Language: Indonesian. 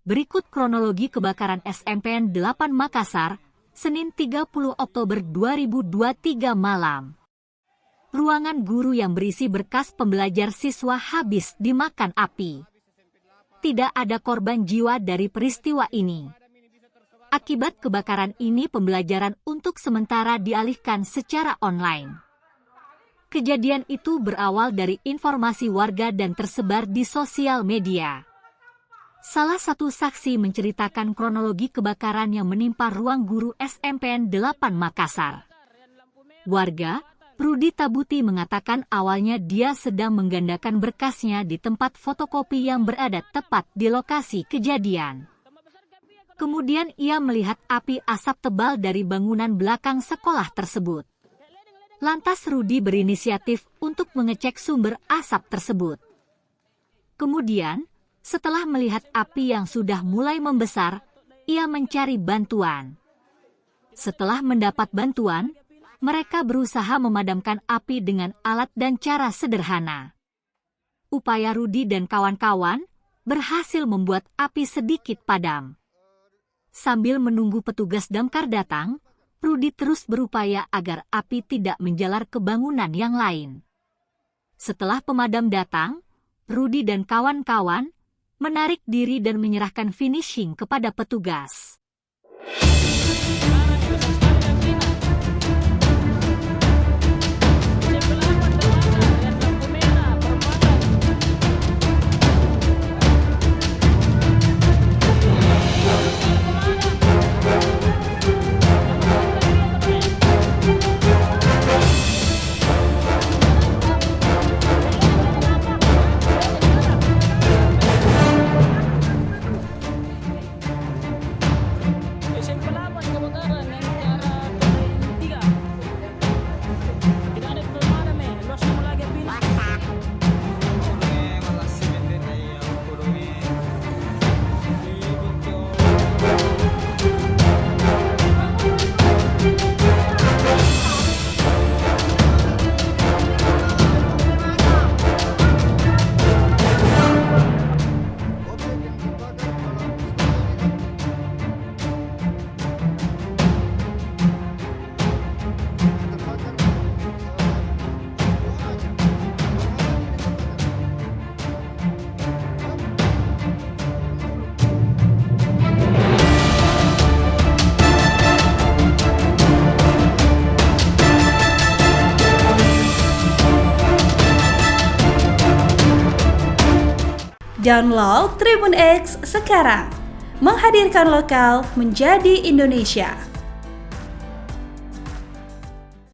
Berikut kronologi kebakaran SMPN 8 Makassar, Senin 30 Oktober 2023 malam. Ruangan guru yang berisi berkas pembelajar siswa habis dimakan api. Tidak ada korban jiwa dari peristiwa ini. Akibat kebakaran ini, pembelajaran untuk sementara dialihkan secara online. Kejadian itu berawal dari informasi warga dan tersebar di sosial media. Salah satu saksi menceritakan kronologi kebakaran yang menimpa ruang guru SMPN 8 Makassar. Warga, Rudi Tabuti, mengatakan awalnya dia sedang menggandakan berkasnya di tempat fotokopi yang berada tepat di lokasi kejadian. Kemudian ia melihat api asap tebal dari bangunan belakang sekolah tersebut. Lantas Rudi berinisiatif untuk mengecek sumber asap tersebut. Kemudian, setelah melihat api yang sudah mulai membesar, ia mencari bantuan. Setelah mendapat bantuan, mereka berusaha memadamkan api dengan alat dan cara sederhana. Upaya Rudi dan kawan-kawan berhasil membuat api sedikit padam. Sambil menunggu petugas damkar datang, Rudi terus berupaya agar api tidak menjalar ke bangunan yang lain. Setelah pemadam datang, Rudi dan kawan-kawan menarik diri dan menyerahkan finishing kepada petugas. Download Tribun X sekarang, menghadirkan lokal menjadi Indonesia.